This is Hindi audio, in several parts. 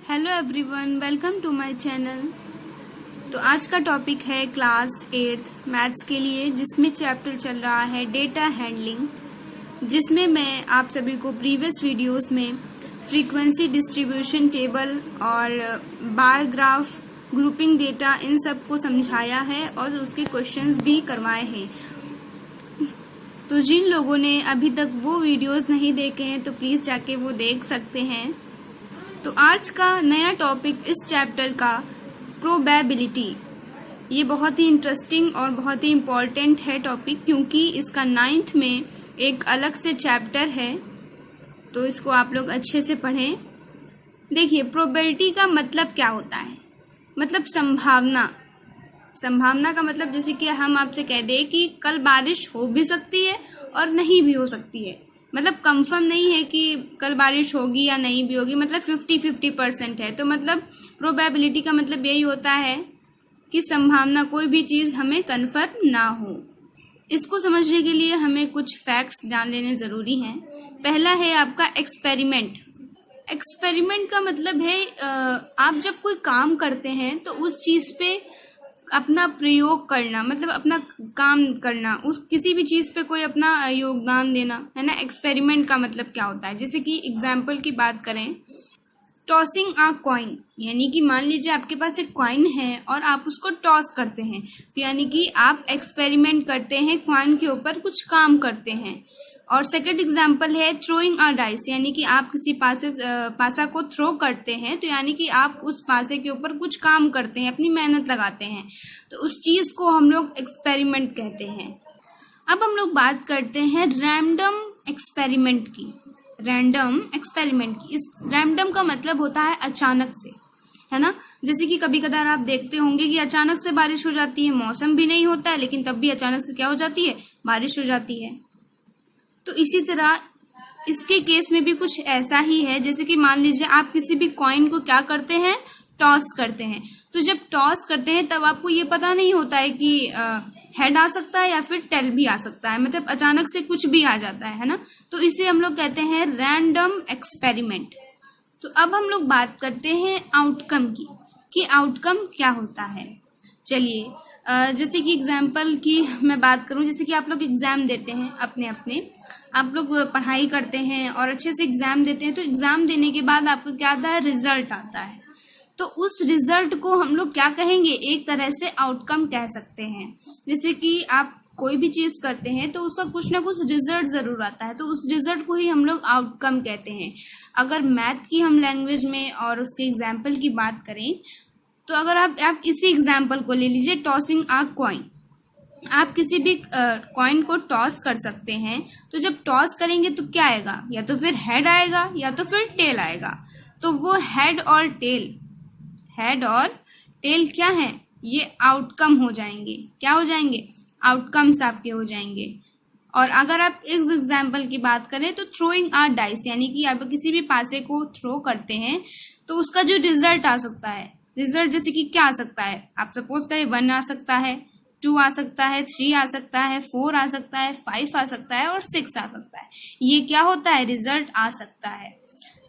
Hello everyone, welcome to my channel. तो आज का टॉपिक है क्लास 8th मैथ्स के लिए, जिसमें चैप्टर चल रहा है डेटा हैंडलिंग, जिसमें मैं आप सभी को प्रीवियस वीडियोस में फ्रीक्वेंसी डिस्ट्रीब्यूशन टेबल और बार ग्राफ, ग्रुपिंग डेटा, इन सब को समझाया है और उसके क्वेश्चंस भी करवाए हैं। तो जिन लोगों ने अभी तक वो वीडियोस नहीं देखे हैं तो प्लीज जाके वो देख सकते हैं। तो आज का नया टॉपिक इस चैप्टर का प्रोबेबिलिटी। ये बहुत ही इंटरेस्टिंग और बहुत ही इम्पोर्टेंट है टॉपिक, क्योंकि इसका 9th में एक अलग से चैप्टर है, तो इसको आप लोग अच्छे से पढ़ें। देखिए, प्रोबेबिलिटी का मतलब क्या होता है? मतलब संभावना। संभावना का मतलब जैसे कि हम आपसे कह दें कि कल बारिश हो भी सकती है और नहीं भी हो सकती है। मतलब कंफर्म नहीं है कि कल बारिश होगी या नहीं भी होगी, मतलब 50-50% है। तो मतलब प्रोबेबिलिटी का मतलब यही होता है कि संभावना कोई भी चीज हमें कंफर्म ना हो। इसको समझने के लिए हमें कुछ फैक्ट्स जान लेने जरूरी हैं। पहला है आपका एक्सपेरिमेंट। एक्सपेरिमेंट का मतलब है आप जब कोई काम करते हैं तो उस चीज पे अपना प्रयोग करना, मतलब अपना काम करना, उस किसी भी चीज पे कोई अपना योगदान देना, है ना। एक्सपेरिमेंट का मतलब क्या होता है? जैसे कि एग्जाम्पल की बात करें, टॉसिंग अ कॉइन, यानी कि मान लीजिए आपके पास एक कॉइन है और आप उसको टॉस करते हैं, तो यानी कि आप एक्सपेरिमेंट करते हैं, कॉइन के ऊपर कुछ काम करते हैं। और सेकंड एग्जाम्पल है थ्रोइंग अ डाइस, यानी कि आप किसी पासा को थ्रो करते हैं, तो यानी कि आप उस पासे के ऊपर कुछ काम करते हैं, अपनी मेहनत लगाते हैं, तो उस चीज को हम लोग एक्सपेरिमेंट कहते हैं। अब हम लोग बात करते हैं रैंडम एक्सपेरिमेंट की। रैंडम एक्सपेरिमेंट की, इस रैंडम का मतलब होता है अचानक से, है ना। जैसे कि कभी कदार आप देखते होंगे कि अचानक से बारिश हो जाती है, मौसम भी नहीं होता है, लेकिन तब भी अचानक से क्या हो जाती है? बारिश हो जाती है। तो इसी तरह इसके केस में भी कुछ ऐसा ही है। जैसे कि मान लीजिए आप किसी भी कॉइन को क्या करते हैं? टॉस करते हैं। तो जब टॉस करते हैं तब आपको ये पता नहीं होता है कि हेड आ सकता है या फिर टेल भी आ सकता है, मतलब अचानक से कुछ भी आ जाता है ना। तो इसे हम लोग कहते हैं रैंडम एक्सपेरिमेंट। तो अब हम लोग बात करते हैं आउटकम की, कि आउटकम क्या होता है। चलिए, जैसे कि एग्जाम्पल की मैं बात करूं, जैसे कि आप लोग एग्जाम देते हैं, अपने आप लोग पढ़ाई करते हैं और अच्छे से एग्जाम देते हैं, तो एग्जाम देने के बाद आपको क्या आता है? रिजल्ट आता है। तो उस रिजल्ट को हम लोग क्या कहेंगे? एक तरह से आउटकम कह सकते हैं। जैसे कि आप कोई भी चीज करते हैं तो उसका कुछ ना कुछ रिजल्ट जरूर आता है, तो उस रिजल्ट को ही हम लोग आउटकम कहते हैं। अगर मैथ की हम लैंग्वेज में और उसके एग्जाम्पल की बात करें, तो अगर आप इसी एग्जाम्पल को ले लीजिए, टॉसिंग अ कॉइन। आप किसी भी कॉइन को टॉस कर सकते हैं, तो जब टॉस करेंगे तो क्या आएगा? या तो फिर हेड आएगा या तो फिर टेल आएगा। तो वो हेड और टेल क्या है? ये आउटकम हो जाएंगे। क्या हो जाएंगे? आउटकम्स आपके हो जाएंगे। और अगर आप इस एग्जाम्पल की बात करें तो थ्रोइंग अ डाइस, यानी कि आप किसी भी पासे को थ्रो करते हैं तो उसका जो रिजल्ट आ सकता है, रिजल्ट जैसे कि क्या आ सकता है? आप सपोज करें 1 आ सकता है, 2 आ सकता है, 3 आ सकता है, 4 आ सकता है, 5 आ सकता है और 6 आ सकता है। ये क्या होता है? रिजल्ट आ सकता है।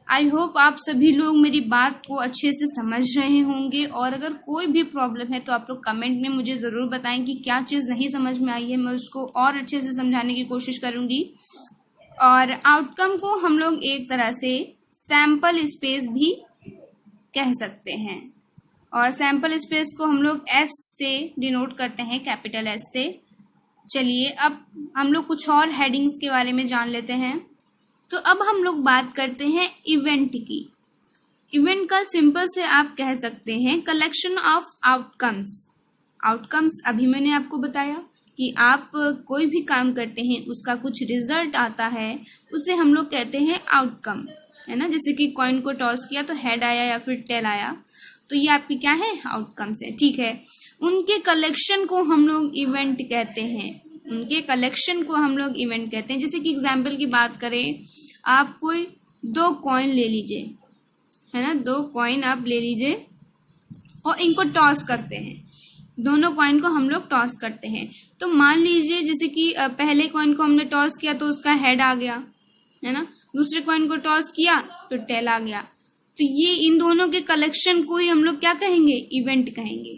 आई होप आप सभी लोग मेरी बात को अच्छे से समझ रहे होंगे, और अगर कोई भी प्रॉब्लम है तो आप लोग कमेंट में मुझे ज़रूर बताएं कि क्या चीज़ नहीं समझ में आई है। मैं उसको और अच्छे से समझाने की कोशिश करूंगी। और आउटकम को हम लोग एक तरह से सैंपल स्पेस भी कह सकते हैं, और सैंपल स्पेस को हम लोग एस से डिनोट करते हैं, कैपिटल एस से। चलिए, अब हम लोग कुछ और हेडिंग्स के बारे में जान लेते हैं। तो अब हम लोग बात करते हैं इवेंट की। इवेंट का सिंपल से आप कह सकते हैं कलेक्शन ऑफ आउटकम्स। आउटकम्स अभी मैंने आपको बताया कि आप कोई भी काम करते हैं, उसका कुछ रिजल्ट आता है, उसे हम लोग कहते हैं आउटकम, है ना। जैसे कि कॉइन को टॉस किया तो हेड आया या फिर टेल आया, तो ये आपकी क्या है? आउटकम्स है। ठीक है, उनके कलेक्शन को हम लोग इवेंट कहते हैं। उनके कलेक्शन को हम लोग इवेंट कहते हैं। जैसे कि एग्जाम्पल की बात करें, आप कोई 2 कॉइन ले लीजिए, है ना। 2 कॉइन आप ले लीजिए और इनको टॉस करते हैं। दोनों कॉइन को हम लोग टॉस करते हैं। तो मान लीजिए जैसे कि पहले कॉइन को हमने टॉस किया तो उसका हेड आ गया, है ना। दूसरे कॉइन को टॉस किया तो टेल आ गया। तो ये इन दोनों के कलेक्शन को ही हम लोग क्या कहेंगे, इवेंट कहेंगे,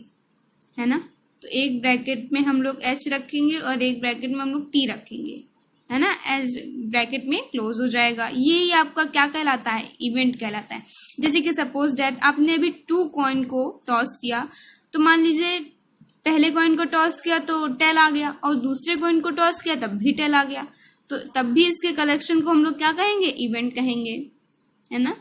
है ना। तो एक ब्रैकेट में हम लोग एच रखेंगे और एक ब्रैकेट में हम लोग टी रखेंगे, है ना, एज ब्रैकेट में क्लोज हो जाएगा। ये ही आपका क्या कहलाता है, इवेंट कहलाता है। जैसे कि सपोज दैट आपने अभी 2 कॉइन को टॉस किया, तो मान लीजिए पहले कॉइन को टॉस किया तो टेल आ गया, और दूसरे कॉइन को टॉस किया तब भी टेल आ गया, तो तब भी इसके कलेक्शन को हम लोग क्या कहेंगे, इवेंट कहेंगे, है ना।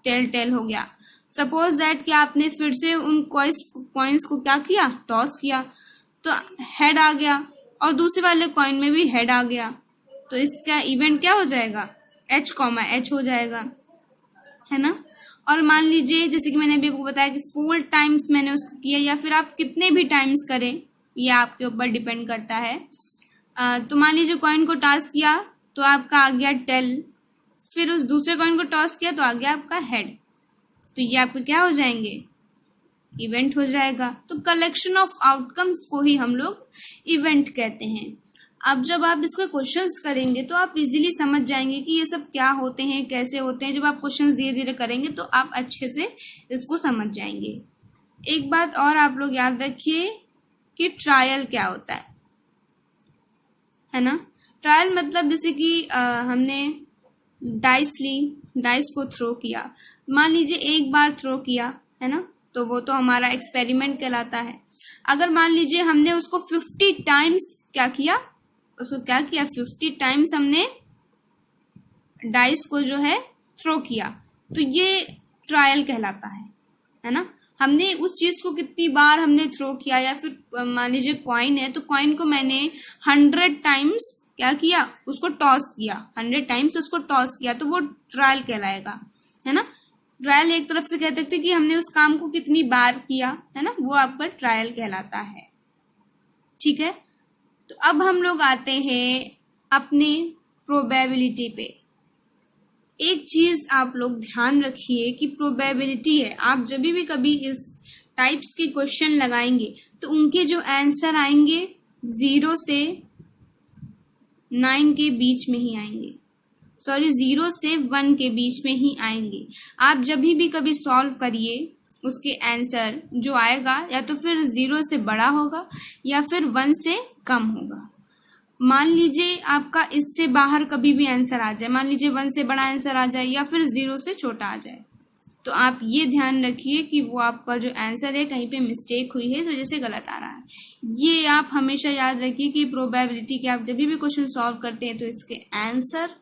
टेल टेल हो गया। सपोज दैट कि आपने फिर से उन कॉइन्स को क्या किया, टॉस किया, तो हेड आ गया और दूसरे वाले कॉइन में भी हेड आ गया, तो इसका इवेंट क्या हो जाएगा, एच कॉमा एच हो जाएगा, है ना। और मान लीजिए जैसे कि मैंने अभी आपको बताया कि 4 टाइम्स मैंने उसको किया, या फिर आप कितने भी टाइम्स करें, ये आपके ऊपर डिपेंड करता है। तो मान लीजिए कॉइन को टॉस किया तो आपका आ गया टेल, फिर उस दूसरे कॉइन को टॉस किया तो आ गया आपका हेड, तो ये आपके क्या हो जाएंगे, इवेंट हो जाएगा। तो कलेक्शन ऑफ आउटकम्स को ही हम लोग इवेंट कहते हैं। अब जब आप इसका क्वेश्चंस करेंगे तो आप इजीली समझ जाएंगे कि ये सब क्या होते हैं, कैसे होते हैं। जब आप क्वेश्चंस धीरे धीरे करेंगे तो आप अच्छे से इसको समझ जाएंगे। एक बात और आप लोग याद रखिए कि ट्रायल क्या होता है ना। ट्रायल मतलब जैसे कि हमने डाइस ली, डाइस को थ्रो किया, मान लीजिए एक बार थ्रो किया, है ना, तो वो तो हमारा एक्सपेरिमेंट कहलाता है। अगर मान लीजिए हमने उसको 50 टाइम्स क्या किया, उसको क्या किया, 50 टाइम्स हमने डाइस को जो है थ्रो किया, तो ये ट्रायल कहलाता है ना। हमने उस चीज को कितनी बार हमने थ्रो किया, या फिर मान लीजिए कॉइन है तो कॉइन को मैंने 100 टाइम्स क्या किया, उसको टॉस किया, 100 टाइम्स उसको टॉस किया, तो वो ट्रायल कहलाएगा, है ना। ट्रायल एक तरफ से कह सकते कि हमने उस काम को कितनी बार किया, है ना, वो आपका ट्रायल कहलाता है। ठीक है, तो अब हम लोग आते हैं अपने प्रोबेबिलिटी पे। एक चीज आप लोग ध्यान रखिए कि प्रोबेबिलिटी है, आप जब भी कभी इस टाइप्स के क्वेश्चन लगाएंगे तो उनके जो आंसर आएंगे 0 से 9 के बीच में ही आएंगे, 0 से 1 के बीच में ही आएंगे। आप जब भी कभी सॉल्व करिए उसके आंसर जो आएगा या तो फिर 0 से बड़ा होगा या फिर 1 से कम होगा। मान लीजिए आपका इससे बाहर कभी भी आंसर आ जाए, मान लीजिए 1 से बड़ा आंसर आ जाए या फिर 0 से छोटा आ जाए, तो आप ये ध्यान रखिए कि वो आपका जो आंसर है कहीं पे मिस्टेक हुई है, इस वजह से गलत आ रहा है। ये आप हमेशा याद रखिए कि प्रोबेबिलिटी के आप जब भी क्वेश्चन सॉल्व करते हैं तो इसके आंसर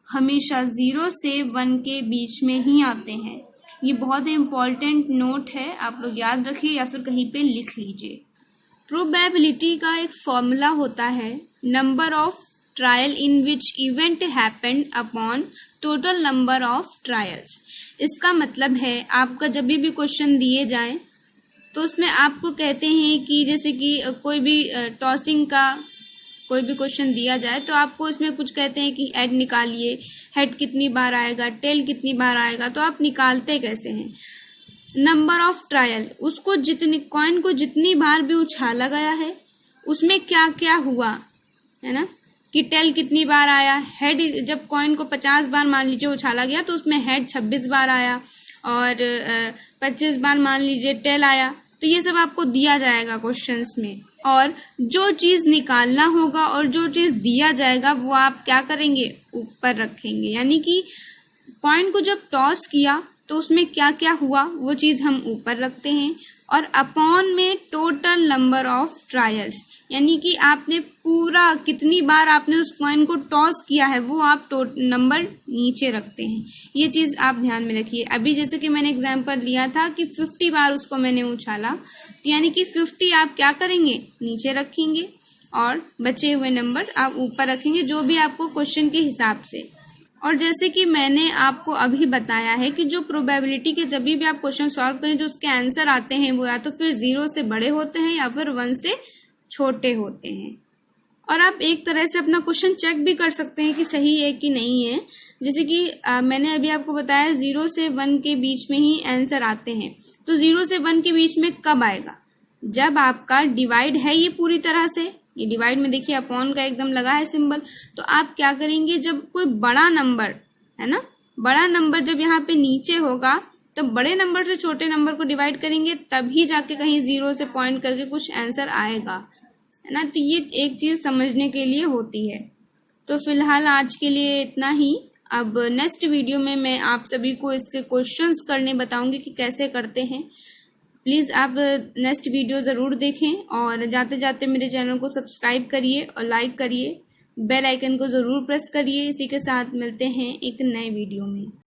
हमेशा 0 से 1 के बीच में ही आते हैं। ये बहुत ही इम्पोर्टेंट नोट है, आप लोग याद रखिए या फिर कहीं पे लिख लीजिए। प्रोबेबिलिटी का एक फॉर्मूला होता है, number of trial in which event happened upon total number of trials. इसका मतलब है आपका जब भी क्वेश्चन दिए जाए तो उसमें आपको कहते हैं कि जैसे कि कोई भी टॉसिंग का कोई भी क्वेश्चन दिया जाए तो आपको इसमें कुछ कहते हैं कि हेड निकालिए, हेड कितनी बार आएगा, टेल कितनी बार आएगा, तो आप निकालते कैसे हैं। नंबर ऑफ ट्रायल, उसको जितनी कॉइन को जितनी बार भी उछाला गया है उसमें क्या क्या हुआ, है ना, कि टेल कितनी बार आया। हेड जब कॉइन को 50 बार मान लीजिए उछाला गया तो उसमें हेड 26 बार आया और 25 बार मान लीजिए टेल आया, तो ये सब आपको दिया जाएगा क्वेश्चंस में। और जो चीज निकालना होगा और जो चीज दिया जाएगा वो आप क्या करेंगे, ऊपर रखेंगे। यानी कि कॉइन को जब टॉस किया तो उसमें क्या क्या हुआ वो चीज हम ऊपर रखते हैं, और अपॉन में टोटल नंबर ऑफ ट्रायल्स, यानी कि आपने पूरा कितनी बार आपने उस कॉइन को टॉस किया है वो आप नंबर नीचे रखते हैं। ये चीज आप ध्यान में रखिए। अभी जैसे कि मैंने एग्जांपल लिया था कि 50 बार उसको मैंने उछाला, तो यानी कि 50 आप क्या करेंगे, नीचे रखेंगे और बचे हुए नंबर आप ऊपर रखेंगे, जो भी आपको क्वेश्चन के हिसाब से। और जैसे कि मैंने आपको अभी बताया है कि जो प्रोबेबिलिटी के जब भी आप क्वेश्चन सॉल्व करें जो उसके आंसर आते हैं वो या तो फिर 0 से बड़े होते हैं या फिर 1 से छोटे होते हैं। और आप एक तरह से अपना क्वेश्चन चेक भी कर सकते हैं कि सही है कि नहीं है। जैसे कि मैंने अभी आपको बताया 0 से 1 के बीच में ही आंसर आते हैं, तो 0 से 1 के बीच में कब आएगा, जब आपका डिवाइड है ये पूरी तरह से, ये डिवाइड में देखिए अपॉन का एकदम लगा है सिंबल, तो आप क्या करेंगे, जब कोई बड़ा नंबर है ना, बड़ा नंबर जब यहाँ पे नीचे होगा तब बड़े नंबर से छोटे नंबर को डिवाइड करेंगे, तभी जाके कहीं 0 से पॉइंट करके कुछ आंसर आएगा, है ना। तो ये एक चीज समझने के लिए होती है। तो फिलहाल आज के लिए इतना ही। अब नेक्स्ट वीडियो में मैं आप सभी को इसके क्वेश्चंस करने बताऊंगी कि कैसे करते हैं। प्लीज़ आप नेक्स्ट वीडियो ज़रूर देखें और जाते जाते मेरे चैनल को सब्सक्राइब करिए और लाइक करिए, बेल आइकन को ज़रूर प्रेस करिए। इसी के साथ मिलते हैं एक नए वीडियो में।